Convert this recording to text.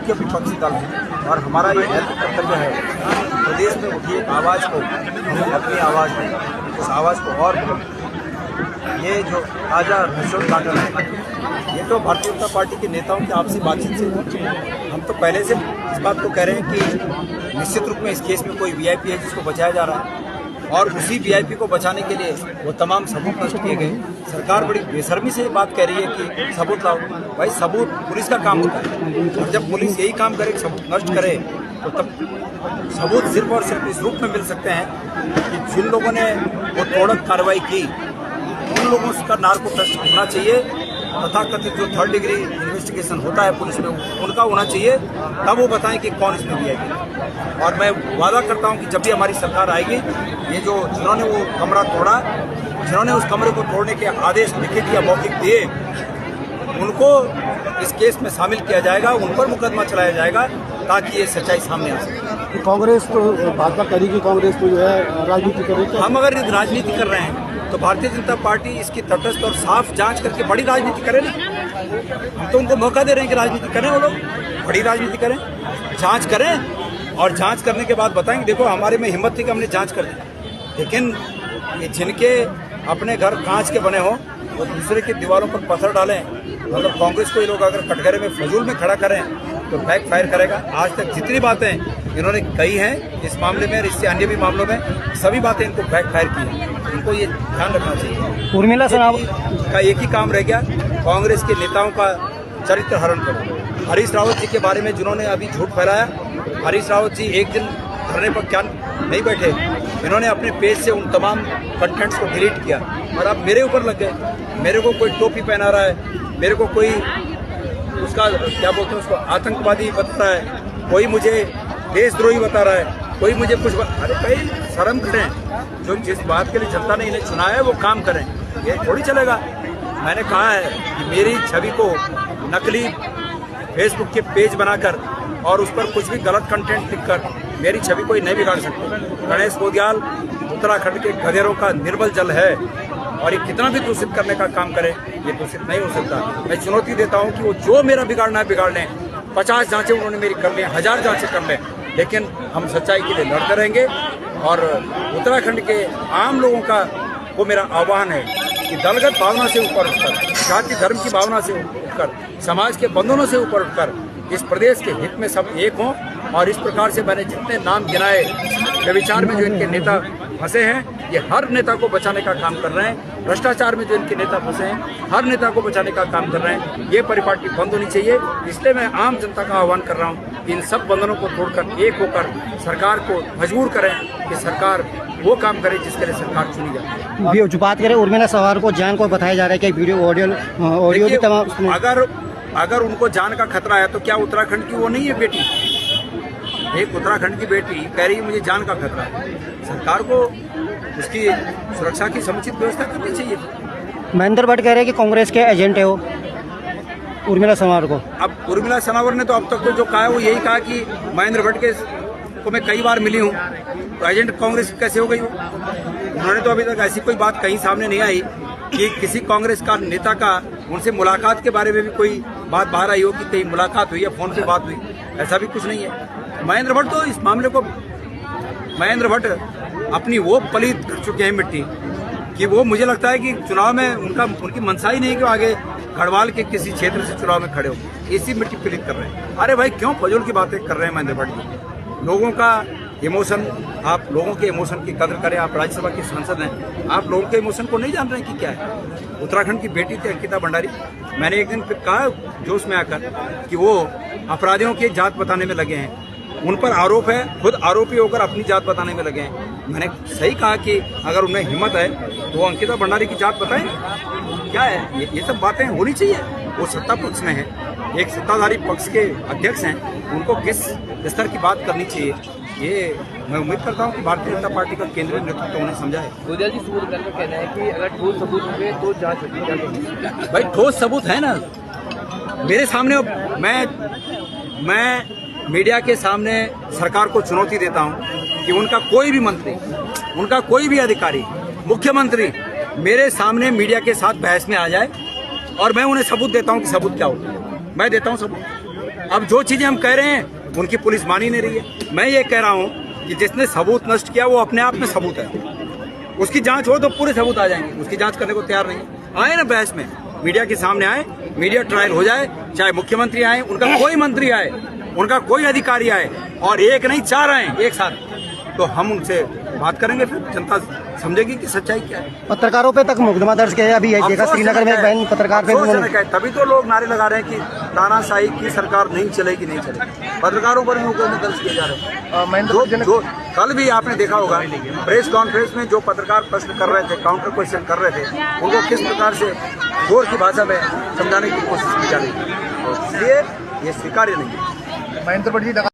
मुख्य विपक्षी दल है और हमारा ये नैतिक कर्तव्य है प्रदेश में उठी एक आवाज़ को अपनी आवाज़ में उस आवाज़ को और ये जो ताज़ा रशों काटन है ये तो भारतीय जनता पार्टी के नेताओं की आपसी बातचीत से हम तो पहले से इस बात को कह रहे हैं कि निश्चित रूप में इस केस में कोई वीआईपी है जिसको बचाया जा रहा है और उसी वीआईपी को बचाने के लिए वो तमाम सबूत नष्ट किए गए। सरकार बड़ी बेशर्मी से ये बात कह रही है कि सबूत लाओ। भाई सबूत पुलिस का काम होता है और जब पुलिस यही काम करे सबूत नष्ट करे तो तब सबूत सिर्फ और सिर्फ इस रूप में मिल सकते हैं कि जिन लोगों ने वो तोड़क कार्रवाई की उन लोगों का नार्को टेस्ट होना चाहिए, तथाकथित जो 3rd डिग्री इन्वेस्टिगेशन होता है पुलिस में उनका होना चाहिए, तब वो बताएं कि कौन इसमें वीआईपी। और मैं वादा करता हूं कि जब भी हमारी सरकार आएगी ये जो जिन्होंने वो कमरा तोड़ा, जिन्होंने उस कमरे को तोड़ने के आदेश लिखित या मौखिक दिए उनको इस केस में शामिल किया जाएगा, उन पर मुकदमा चलाया जाएगा ताकि ये सच्चाई सामने आ सके। कांग्रेस तो भाजपा करेगी, कांग्रेस तो जो है राजनीति करेगी। हम अगर राजनीति कर रहे हैं तो भारतीय जनता पार्टी इसकी तटस्थ और साफ जांच करके बड़ी राजनीति करे ना। हम तो उनको मौका दे रहे हैं कि राजनीति करें, वो लोग बड़ी राजनीति करें, जांच करें और जांच करने के बाद बताएंगे। देखो हमारे में हिम्मत थी कि हमने जांच कर दी, लेकिन ये जिनके अपने घर कांच के बने हों वो दूसरे की दीवारों पर पत्थर डालें, मतलब कांग्रेस को ये लोग अगर कटघरे में फजूल में खड़ा करें तो बैक फायर करेगा। आज तक जितनी बातें इन्होंने कही हैं इस मामले में और इससे अन्य भी मामलों में सभी बातें इनको बैक फायर की हैं। इनको ये ध्यान रखना चाहिए। उर्मिला का एक ही काम रह गया, कांग्रेस के नेताओं का चरित्र हरण करो। हरीश रावत जी के बारे में जिन्होंने अभी झूठ फैलाया, हरीश रावत जी एक दिन धरने पर क्या नहीं बैठे, इन्होंने अपने पेज से उन तमाम कंटेंट्स को डिलीट किया और अब मेरे ऊपर लग गए। मेरे को कोई टोपी पहना रहा है, मेरे को कोई उसका क्या बोलते हैं उसको आतंकवादी बता रहा है, कोई मुझे देशद्रोही बता रहा है, कोई मुझे कुछ अरे भाई शर्म करें, जो जिस बात के लिए जनता ने इन्हें चुना है वो काम करें, ये थोड़ी चलेगा। मैंने कहा है कि मेरी छवि को नकली फेसबुक के पेज बनाकर और उस पर कुछ भी गलत कंटेंट लिखकर मेरी छवि कोई नहीं बिगाड़ सकता। गणेश गोदियाल उत्तराखंड के गधेरों का निर्मल जल है और ये कितना भी दूषित करने का काम करे ये दूषित नहीं हो सकता। मैं चुनौती देता हूँ कि वो जो मेरा बिगाड़ना है बिगाड़ लें। 50 जांचें उन्होंने मेरी कर लें, 1000 जांचें कर लें, लेकिन हम सच्चाई के लिए लड़ते रहेंगे। और उत्तराखंड के आम लोगों का वो मेरा आह्वान है कि दलगत भावना से ऊपर उठकर, जाति धर्म की भावना से उठकर, समाज के बंधनों से ऊपर उठकर इस प्रदेश के हित में सब एक हों। और इस प्रकार से मैंने जितने नाम गिनाए व्यभिचार में जो इनके नेता फंसे हैं, ये हर नेता को बचाने का काम कर रहे हैं। भ्रष्टाचार में जो इनके नेता फंसे हैं, हर नेता को बचाने का काम कर रहे हैं। ये परिपाटी बंद होनी चाहिए। इसलिए मैं आम जनता का आह्वान कर रहा हूँ कि इन सब बंधनों को तोड़कर एक होकर सरकार को मजबूर करें कि सरकार वो काम करे जिसके लिए सरकार चुनी जाए। जो बात करें उर्मिला सवार को जान को बताया जा रहा है कि वीडियो ऑडियो भी तमाम, अगर उनको जान का खतरा है तो क्या उत्तराखंड की वो नहीं है बेटी? एक उत्तराखंड की बेटी कह रही है मुझे जान का खतरा है। सरकार को उसकी सुरक्षा की समुचित व्यवस्था करनी चाहिए। महेंद्र भट्ट कह रहे हैं कि कांग्रेस के एजेंट है वो उर्मिला सवार को। अब उर्मिला सनावर ने तो अब तक तो जो कहा है वो यही कहा कि महेंद्र भट्ट के को मैं कई बार मिली हूँ, तो एजेंट कांग्रेस कैसे हो गई? उन्होंने तो अभी तक ऐसी कोई बात कहीं सामने नहीं आई कि किसी कांग्रेस का नेता का उनसे मुलाकात के बारे में भी कोई बात बाहर आई हो कि कहीं मुलाकात हुई या फोन पे बात हुई, ऐसा भी कुछ नहीं है। महेंद्र भट्ट तो इस मामले को, महेंद्र भट्ट अपनी वो पलीत कर चुके हैं मिट्टी कि वो मुझे लगता है कि चुनाव में उनकी मनसा ही नहीं कि वो आगे गढ़वाल के किसी क्षेत्र से चुनाव में खड़े हो, इसी मिट्टी पलीत कर रहे हैं। अरे भाई क्यों फजूल की बातें कर रहे हैं महेंद्र भट्ट जी? लोगों का इमोशन, आप लोगों के इमोशन की कदर करें। आप राज्यसभा के सांसद हैं, आप लोगों के इमोशन को नहीं जान रहे हैं कि क्या है। उत्तराखंड की बेटी थी अंकिता भंडारी, मैंने एक दिन कहा जोश में आकर कि वो अपराधियों की जात बताने में लगे हैं, उन पर आरोप है, खुद आरोपी होकर अपनी जात बताने में लगे हैं। मैंने सही कहा कि अगर उन्हें हिम्मत है तो वो अंकिता भंडारी की जात बताएं। क्या है ये सब बातें होनी चाहिए। वो सत्ता पक्ष में है, एक सत्ताधारी पक्ष के अध्यक्ष हैं, उनको किस स्तर की बात करनी चाहिए ये मैं उम्मीद करता हूँ कि भारतीय जनता पार्टी का केंद्रीय नेतृत्व उन्हें समझा है। गोदियाल जी सूर्य का कहना है कि अगर ठोस सबूत हुए तो जांच होगी, क्या कहेंगे? भाई ठोस सबूत है ना मेरे सामने। मैं मीडिया के सामने सरकार को चुनौती देता हूं कि उनका कोई भी मंत्री, उनका कोई भी अधिकारी, मुख्यमंत्री मेरे सामने मीडिया के साथ बहस में आ जाए और मैं उन्हें सबूत देता हूं कि सबूत क्या होता है। मैं देता हूं सबूत। अब जो चीजें हम कह रहे हैं उनकी पुलिस मान ही नहीं रही है। मैं ये कह रहा हूँ कि जिसने सबूत नष्ट किया वो अपने आप में सबूत है, उसकी जांच हो तो पूरे सबूत आ जाएंगे। उसकी जांच करने को तैयार नहीं है। आए ना बहस में, मीडिया के सामने आए, मीडिया ट्रायल हो जाए, चाहे मुख्यमंत्री आए, उनका कोई मंत्री आए, उनका कोई अधिकारी आए, और एक नहीं 4 आए एक साथ, तो हम उनसे बात करेंगे, फिर जनता समझेगी कि सच्चाई क्या है। पत्रकारों पे तक मुकदमा दर्ज किया है। अभी एक जगह श्रीनगर में एक बहन पत्रकार पे तभी तो लोग नारे लगा रहे हैं कि तानाशाही की सरकार नहीं चलेगी, नहीं चलेगी। पत्रकारों पर भी मुकदमे दर्ज किए जा रहे हैं। जो कल भी आपने देखा होगा प्रेस कॉन्फ्रेंस में जो पत्रकार प्रश्न कर रहे थे, काउंटर क्वेश्चन कर रहे थे, उनको किस प्रकार से जोर की भाषा में समझाने की कोशिश की जा रही थी। इसलिए ये स्वीकार्य नहीं है।